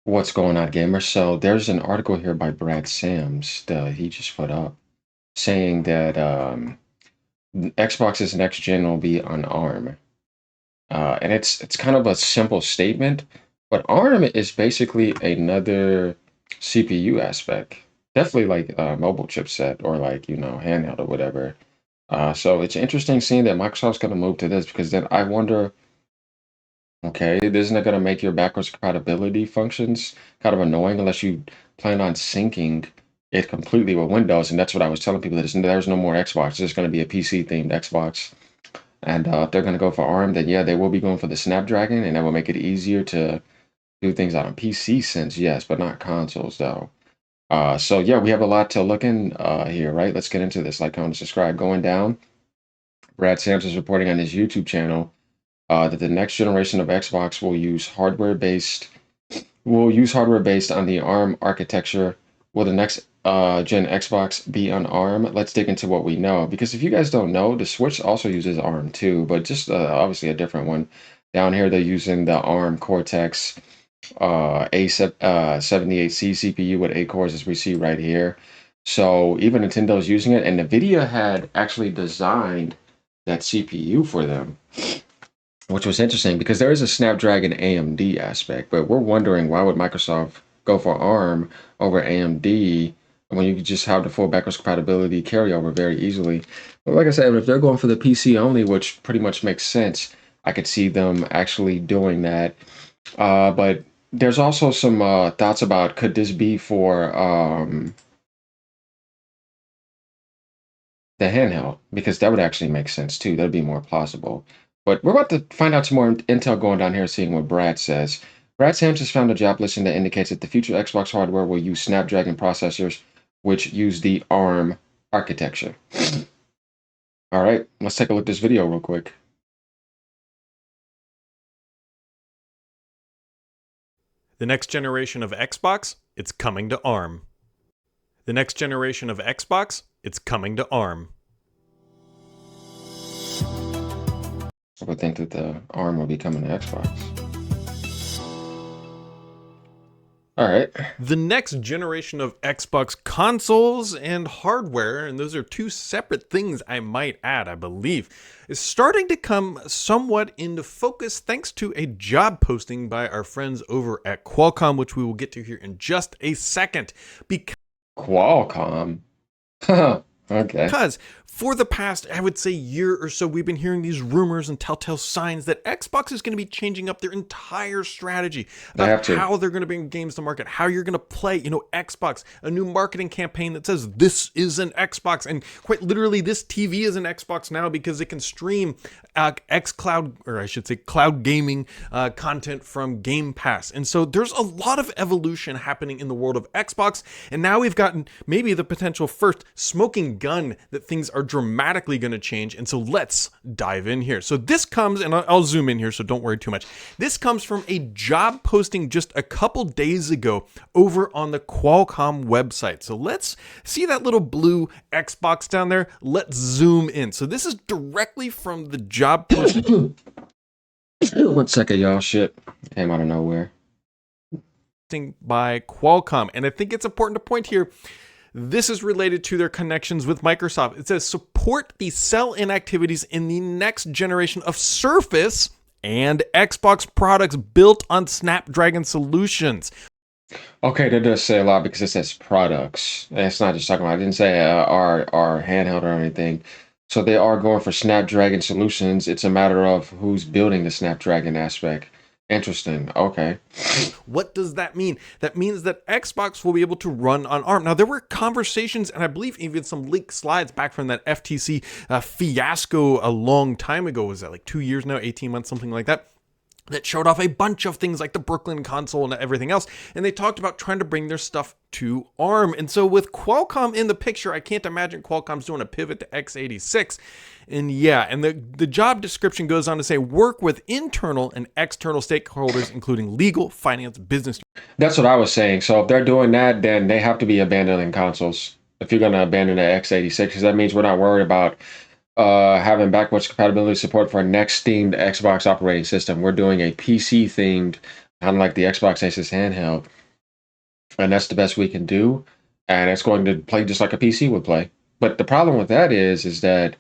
What's going on, gamers? So there's an article here by Brad Sams that he just put up saying that Xbox's next gen will be on ARM, and it's kind of a simple statement, but ARM is basically another CPU aspect, definitely like a mobile chipset or like handheld or whatever. So it's interesting seeing that Microsoft's going to move to this because then I wonder. Okay, isn't it going to make your backwards compatibility functions kind of annoying unless you plan on syncing it completely with Windows? And that's what I was telling people that there's no more Xbox. There's going to be a PC themed Xbox. And if they're going to go for ARM, then yeah, they will be going for the Snapdragon, and that will make it easier to do things on a PC sense, yes, but not consoles though. So yeah, we have a lot to look in here, right? Let's get into this. Like, comment, subscribe. Going down, Brad Sams is reporting on his YouTube channel that the next generation of Xbox will use hardware based on the ARM architecture. Will the next gen Xbox be on ARM? Let's dig into what we know. Because if you guys don't know, the Switch also uses ARM too, but just obviously a different one. Down here, they're using the ARM Cortex A78C CPU with 8 cores, as we see right here. So even Nintendo's using it, and NVIDIA had actually designed that CPU for them, which was interesting because there is a Snapdragon AMD aspect, but we're wondering why would Microsoft go for ARM over AMD when you could just have the full backwards compatibility carryover very easily. But like I said, if they're going for the PC only, which pretty much makes sense, I could see them actually doing that. But there's also some thoughts about could this be for the handheld, because that would actually make sense too. That'd be more plausible. But we're about to find out some more intel going down here, seeing what Brad says. Brad Sams has found a job listing that indicates that the future Xbox hardware will use Snapdragon processors, which use the ARM architecture. All right, let's take a look at this video real quick. The next generation of Xbox, it's coming to ARM. The next generation of Xbox, it's coming to ARM. I would think that the ARM will be coming to Xbox. All right. The next generation of Xbox consoles and hardware, and those are two separate things I might add, I believe, is starting to come somewhat into focus thanks to a job posting by our friends over at Qualcomm, which we will get to here in just a second. Qualcomm. Okay. Because for the past, I would say, year or so, we've been hearing these rumors and telltale signs that Xbox is going to be changing up their entire strategy They about have to. how they're going to bring games to market, how you're going to play, Xbox, a new marketing campaign that says this is an Xbox. And quite literally, this TV is an Xbox now because it can stream xCloud, or I should say cloud gaming content from Game Pass. And so there's a lot of evolution happening in the world of Xbox. And now we've gotten maybe the potential first smoking gun that things are dramatically going to change. And so let's dive in here. So this comes, and I'll zoom in here, so don't worry too much. This comes from a job posting just a couple days ago over on the Qualcomm website. So let's see that little blue Xbox down there. Let's zoom in. So this is directly from the job posting. 1 second, y'all. Shit came out of nowhere. By Qualcomm. And I think it's important to point here, this is related to their connections with Microsoft. It says support the sell-in activities in the next generation of Surface and Xbox products built on Snapdragon solutions. Okay, that does say a lot because it says products. It's not just talking about. I didn't say our handheld or anything. So they are going for Snapdragon solutions. It's a matter of who's building the Snapdragon aspect. Interesting. Okay. What does that mean? That means that Xbox will be able to run on ARM. Now, there were conversations, and I believe even some leaked slides back from that FTC fiasco a long time ago. Was that like 2 years now, 18 months, something like that? That showed off a bunch of things like the Brooklyn console and everything else. And they talked about trying to bring their stuff to ARM. And so with Qualcomm in the picture, I can't imagine Qualcomm's doing a pivot to x86. And yeah, and the job description goes on to say work with internal and external stakeholders, including legal, finance, business. That's what I was saying. So if they're doing that, then they have to be abandoning consoles. If you're going to abandon the x86, because that means we're not worried about having backwards compatibility support for a next themed Xbox operating system. We're doing a PC themed unlike the Xbox Aces handheld, and that's the best we can do. And it's going to play just like a PC would play. But the problem with that is that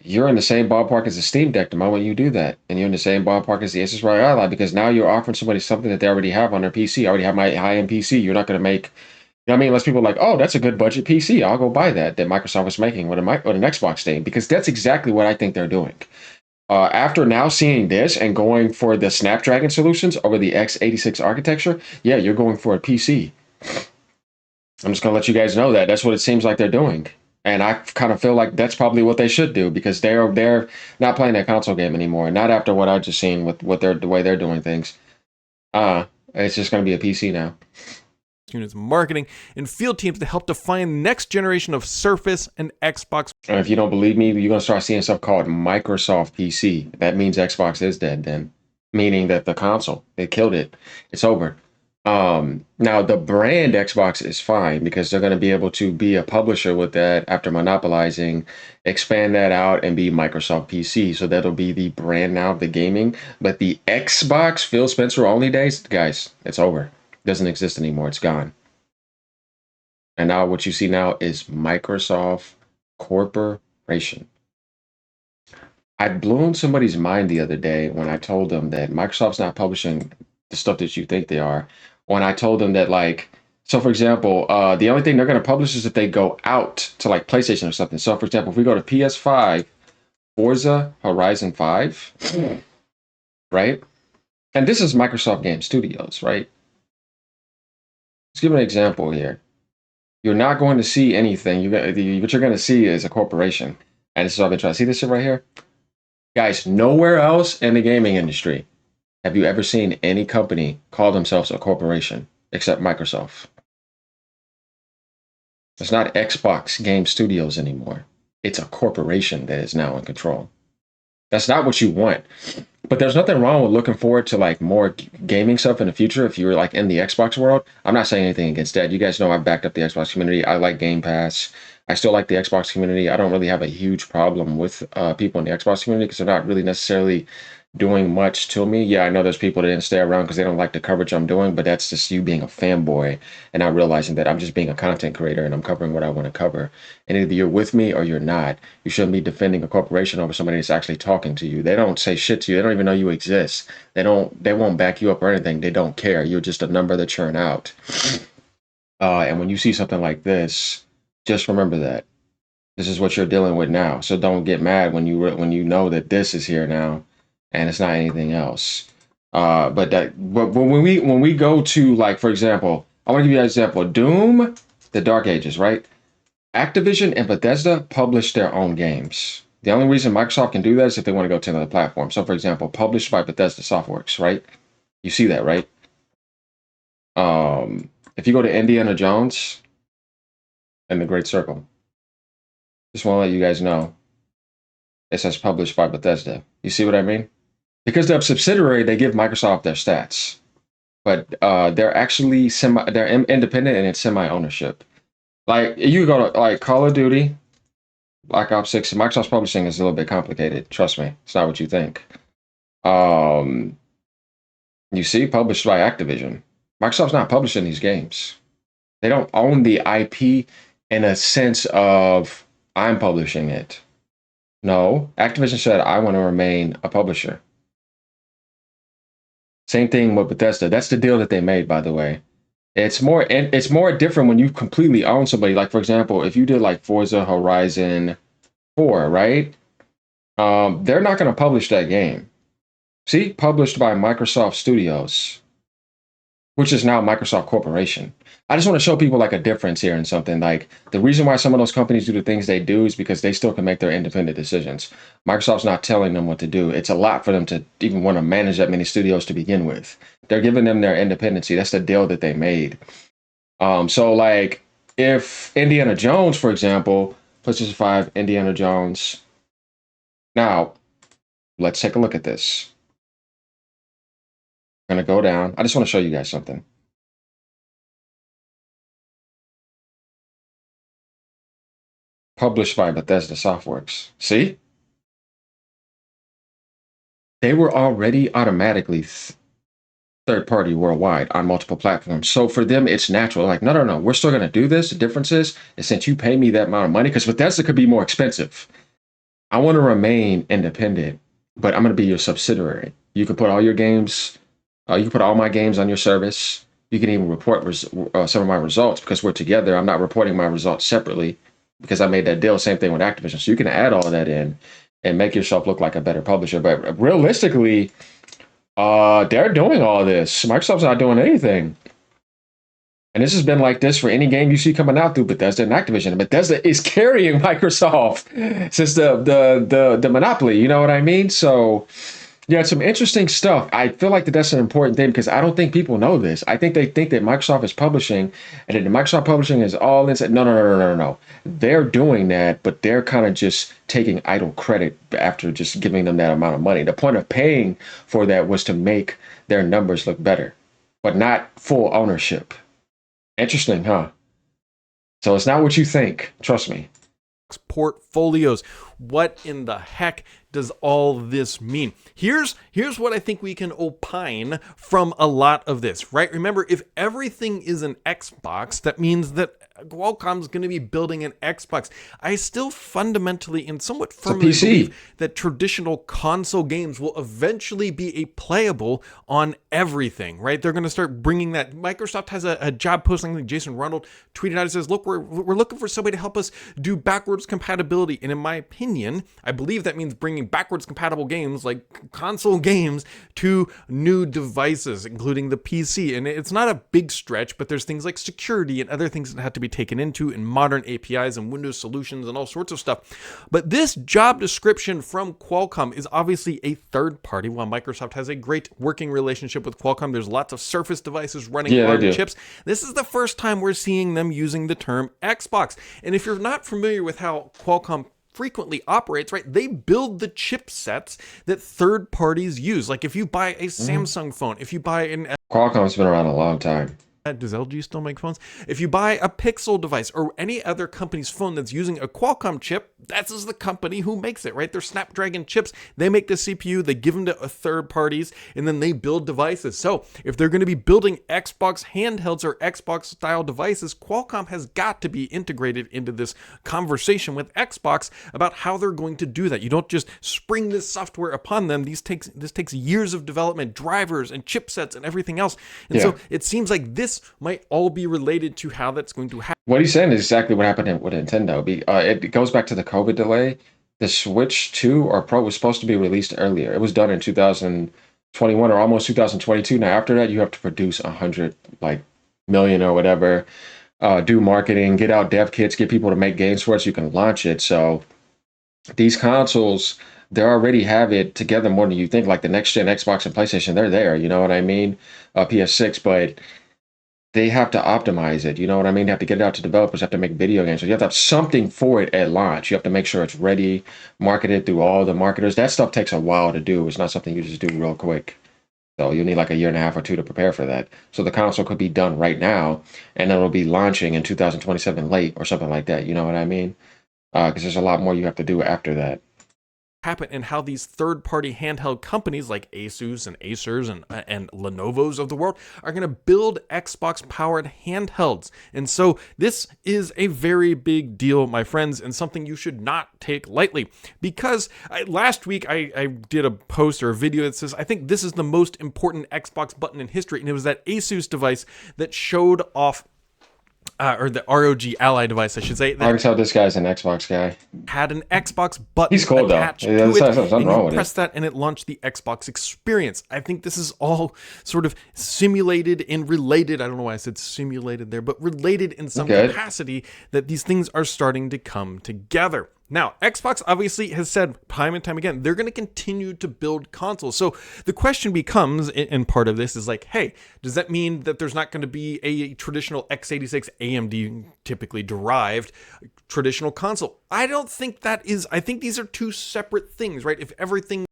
you're in the same ballpark as the Steam Deck the moment you do that, and you're in the same ballpark as the Asus ROG Ally because now you're offering somebody something that they already have on their PC. I already have my high-end PC. You're not going to make, you know what I mean? Unless people are like, oh, that's a good budget PC. I'll go buy that Microsoft is making with an Xbox thing, because that's exactly what I think they're doing. After now seeing this and going for the Snapdragon solutions over the x86 architecture, yeah, you're going for a PC. I'm just gonna let you guys know that that's what it seems like they're doing, and I kind of feel like that's probably what they should do because they're not playing that console game anymore. Not after what I just seen with the way they're doing things. It's just gonna be a PC now. Units, marketing, and field teams to help define the next generation of Surface and Xbox. And if you don't believe me, you're gonna start seeing stuff called Microsoft PC. That means Xbox is dead then, meaning that the console, they killed it. It's over. Now the brand Xbox is fine because they're going to be able to be a publisher with that after monopolizing, expand that out and be Microsoft PC. So that'll be the brand now of the gaming. But the Xbox Phil Spencer only days, guys, it's over. It doesn't exist anymore. It's gone. And now what you see now is Microsoft Corporation. I blew somebody's mind the other day when I told them that Microsoft's not publishing the stuff that you think they are. When I told them that, like, so for example, the only thing they're going to publish is if they go out to like PlayStation or something. So for example, if we go to PS5, Forza Horizon 5, right? And this is Microsoft Game Studios, right? Let's give an example here. You're not going to see anything. What you're going to see is a corporation. And this is what I've been trying to see this shit right here. Guys, nowhere else in the gaming industry have you ever seen any company call themselves a corporation except Microsoft. It's not Xbox Game Studios anymore. It's a corporation that is now in control. That's not what you want. But there's nothing wrong with looking forward to like more gaming stuff in the future if you're like in the Xbox world. I'm not saying anything against that. You guys know I've backed up the Xbox community. I like Game Pass. I still like the Xbox community. I don't really have a huge problem with people in the Xbox community because they're not really necessarily doing much to me. Yeah, I know there's people that didn't stay around because they don't like the coverage I'm doing, but that's just you being a fanboy and not realizing that I'm just being a content creator and I'm covering what I want to cover. And either you're with me or you're not. You shouldn't be defending a corporation over somebody that's actually talking to you. They don't say shit to you. They don't even know you exist. They won't back you up or anything. They don't care. You're just a number that churn out. And when you see something like this, just remember that this is what you're dealing with now. So don't get mad when you know that this is here now and it's not anything else. But when we go to, like, for example, I want to give you an example. Doom, the Dark Ages, right? Activision and Bethesda publish their own games. The only reason Microsoft can do that is if they want to go to another platform. So, for example, published by Bethesda Softworks, right? You see that, right? If you go to Indiana Jones and the Great Circle, just want to let you guys know, it says published by Bethesda. You see what I mean? Because they're a subsidiary, they give Microsoft their stats, but they're actually they're independent and it's semi-ownership. Like you go to like Call of Duty, Black Ops 6. Microsoft's publishing is a little bit complicated. Trust me, it's not what you think. You see, published by Activision. Microsoft's not publishing these games. They don't own the IP in a sense of I'm publishing it. No, Activision said I want to remain a publisher. Same thing with Bethesda. That's the deal that they made, by the way. It's more different when you completely own somebody. Like, for example, if you did like Forza Horizon 4, right? They're not going to publish that game. See, published by Microsoft Studios, which is now Microsoft Corporation. I just want to show people like a difference here in something. Like the reason why some of those companies do the things they do is because they still can make their independent decisions. Microsoft's not telling them what to do. It's a lot for them to even want to manage that many studios to begin with. They're giving them their independency. That's the deal that they made. So like if Indiana Jones, for example, PlayStation 5, Indiana Jones. Now, let's take a look at this. I'm going to go down. I just want to show you guys something. Published by Bethesda Softworks. See? They were already automatically third party worldwide on multiple platforms. So for them, it's natural. Like, no, no, no, we're still going to do this. The difference is since you pay me that amount of money, because Bethesda could be more expensive, I want to remain independent, but I'm going to be your subsidiary. You can put all your games, you can put all my games on your service. You can even report some of my results because we're together. I'm not reporting my results separately because I made that deal. Same thing with Activision. So you can add all of that in and make yourself look like a better publisher. But realistically, they're doing all this. Microsoft's not doing anything. And this has been like this for any game you see coming out through Bethesda and Activision. And Bethesda is carrying Microsoft since the monopoly. You know what I mean? So yeah, it's some interesting stuff. I feel like that's an important thing because I don't think people know this. I think they think that Microsoft is publishing and that the Microsoft publishing is all inside. No, no, no, no, no, no. They're doing that, but they're kind of just taking idle credit after just giving them that amount of money. The point of paying for that was to make their numbers look better, but not full ownership. Interesting, huh? So it's not what you think. Trust me. Portfolios. What in the heck does all this mean? Here's what I think we can opine from a lot of this, right? Remember, if everything is an Xbox, that means that Qualcomm's going to be building an Xbox. I still fundamentally and somewhat firmly believe that traditional console games will eventually be playable on everything, right? They're going to start bringing that. Microsoft has a job posting, like Jason Ronald tweeted out, and says, look, we're looking for somebody to help us do backwards compatibility. And in my opinion, I believe that means bringing backwards compatible games like console games to new devices, including the PC. And it's not a big stretch, but there's things like security and other things that have to be taken into in modern APIs and Windows solutions and all sorts of stuff. But this job description from Qualcomm is obviously a third party. While Microsoft has a great working relationship with Qualcomm, there's lots of Surface devices running ARM chips. This is the first time we're seeing them using the term Xbox. And if you're not familiar with how Qualcomm frequently operates, right, they build the chipsets that third parties use. Like if you buy a Samsung phone, if you buy an Qualcomm's been around a long time. Does LG still make phones? If you buy a Pixel device or any other company's phone that's using a Qualcomm chip, that's the company who makes it, right? They're Snapdragon chips. They make the CPU, they give them to third parties, and then they build devices. So if they're going to be building Xbox handhelds or Xbox style devices, Qualcomm has got to be integrated into this conversation with Xbox about how they're going to do that. You don't just spring this software upon them. This takes years of development, drivers and chipsets and everything else. And so it seems like this might all be related to how that's going to happen. What he's saying is exactly what happened with Nintendo. It goes back to the COVID delay. The Switch 2 or Pro was supposed to be released earlier. It was done in 2021 or almost 2022. Now after that, you have to produce 100 million or whatever, do marketing, get out dev kits, get people to make games for it so you can launch it. So these consoles, they already have it together more than you think. Like the next gen Xbox and PlayStation, they're there. You know what I mean? PS6, but they have to optimize it. You know what I mean? They have to get it out to developers, have to make video games. So you have to have something for it at launch. You have to make sure it's ready, market it through all the marketers. That stuff takes a while to do. It's not something you just do real quick. So you need like a year and a half or two to prepare for that. So the console could be done right now, and it'll be launching in 2027 late or something like that. You know what I mean? Because there's a lot more you have to do after that. Happen and how these third-party handheld companies like Asus and Acers and Lenovo's of the world are going to build Xbox-powered handhelds. And so this is a very big deal, my friends, and something you should not take lightly. Because last week I did a post or a video that says, I think this is the most important Xbox button in history, and it was that Asus device that showed off or the ROG Ally device, I should say. I can tell this guy's an Xbox guy. Had an Xbox button He's cool, attached though. to it, and you press that, and it launched the Xbox experience. I think this is all sort of simulated and related. I don't know why I said simulated there, but related in some capacity that these things are starting to come together. Now, Xbox obviously has said time and time again, they're going to continue to build consoles. So the question becomes, and part of this is like, hey, does that mean that there's not going to be a traditional x86 AMD typically derived traditional console? I don't think that is. I think these are two separate things, right? If everything...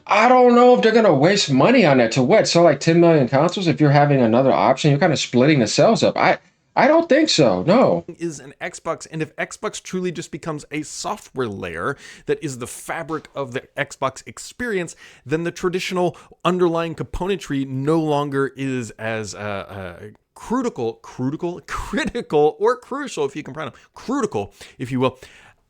I don't know if they're going to waste money on that to what? So like 10 million consoles, if you're having another option, you're kind of splitting the cells up. I I don't think so. No. Is an Xbox, and if Xbox truly just becomes a software layer that is the fabric of the Xbox experience, then the traditional underlying componentry no longer is as critical, or crucial, if you can pronounce critical, if you will,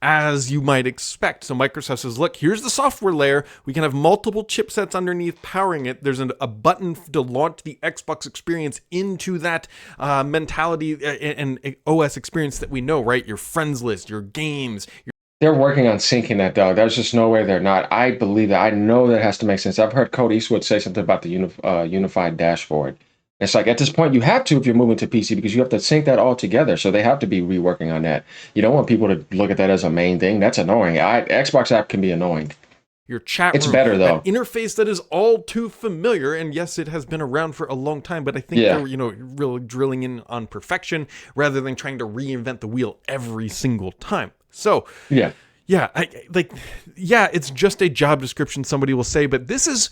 as you might expect. So Microsoft says, look, here's the software layer. We can have multiple chipsets underneath powering it. There's a button to launch the Xbox experience into that mentality and OS experience that we know, right? Your friends list, your games. They're working on syncing that, dog. There's just no way they're not. I believe that. I know that has to make sense. I've heard Code Eastwood say something about the unified dashboard. It's like at this point you have to if you're moving to PC because you have to sync that all together. So they have to be reworking on that. You don't want people to look at that as a main thing. That's annoying. Xbox app can be annoying. Your chat It's room, better though. that interface that is all too familiar, and yes, it has been around for a long time, but I think Yeah. they're really drilling in on perfection rather than trying to reinvent the wheel every single time. So Yeah. yeah, it's just a job description, somebody will say, but this is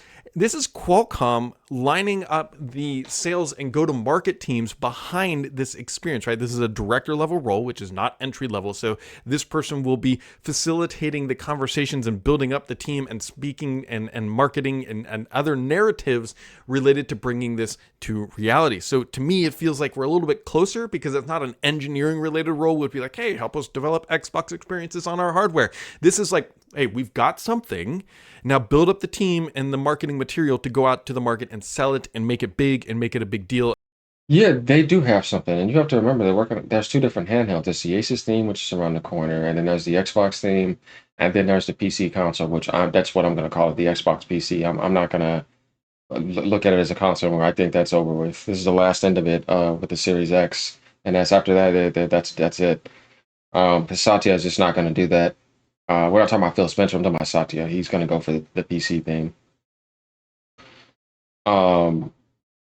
Qualcomm lining up the sales and go-to-market teams behind this experience, right? This is a director level role, which is not entry level. So this person will be facilitating the conversations and building up the team and speaking and marketing and other narratives related to bringing this to reality. So to me, it feels like we're a little bit closer because it's not an engineering related role. It would be like, hey, help us develop Xbox experiences on our hardware. This is like, hey, we've got something. Now build up the team and the marketing material to go out to the market and sell it and make it big and make it a big deal. Yeah, they do have something, and you have to remember they're working. There's two different handhelds. There's the Asus theme, which is around the corner, and then there's the Xbox theme, and then there's the PC console, which that's what I'm going to call it, the Xbox PC. I'm not going to look at it as a console where I think that's over with. This is the last end of it with the Series X, and that's after that. That's it. Because Satya is just not going to do that. We're not talking about Phil Spencer. I'm talking about Satya. He's going to go for the PC thing.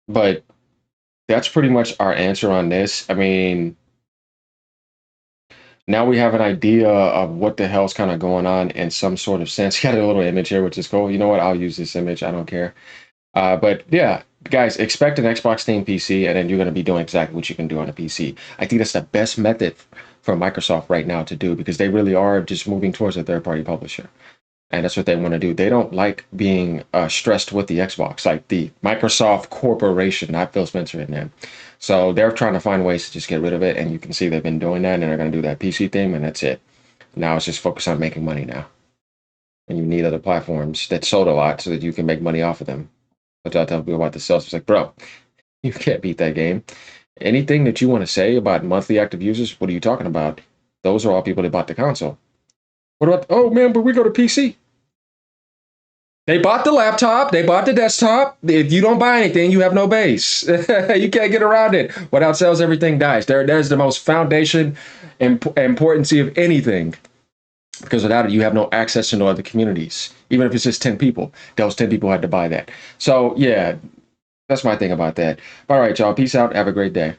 But that's pretty much our answer on this. I mean, now we have an idea of what the hell's kind of going on in some sort of sense. Got a little image here, which is cool. You know what? I'll use this image. I don't care. But yeah, guys, expect an Xbox themed PC, and then you're going to be doing exactly what you can do on a PC. I think that's the best method for Microsoft right now to do because they really are just moving towards a third-party publisher. And that's what they want to do. They don't like being stressed with the Xbox, like the Microsoft Corporation, not Phil Spencer in there. So they're trying to find ways to just get rid of it. And you can see they've been doing that, and they're going to do that PC thing, and that's it. Now it's just focus on making money now. And you need other platforms that sold a lot so that you can make money off of them. But I tell people about the sales. It's like, bro, you can't beat that game. Anything that you want to say about monthly active users, what are you talking about? Those are all people that bought the console. What about, oh man, but we go to PC. They bought the laptop, they bought the desktop. If you don't buy anything, you have no base. You can't get around it. Without sales, everything dies. There's the most foundation and importancy of anything. Because without it, you have no access to no other communities. Even if it's just 10 people, those 10 people had to buy that. So yeah, that's my thing about that. All right, y'all. Peace out. Have a great day.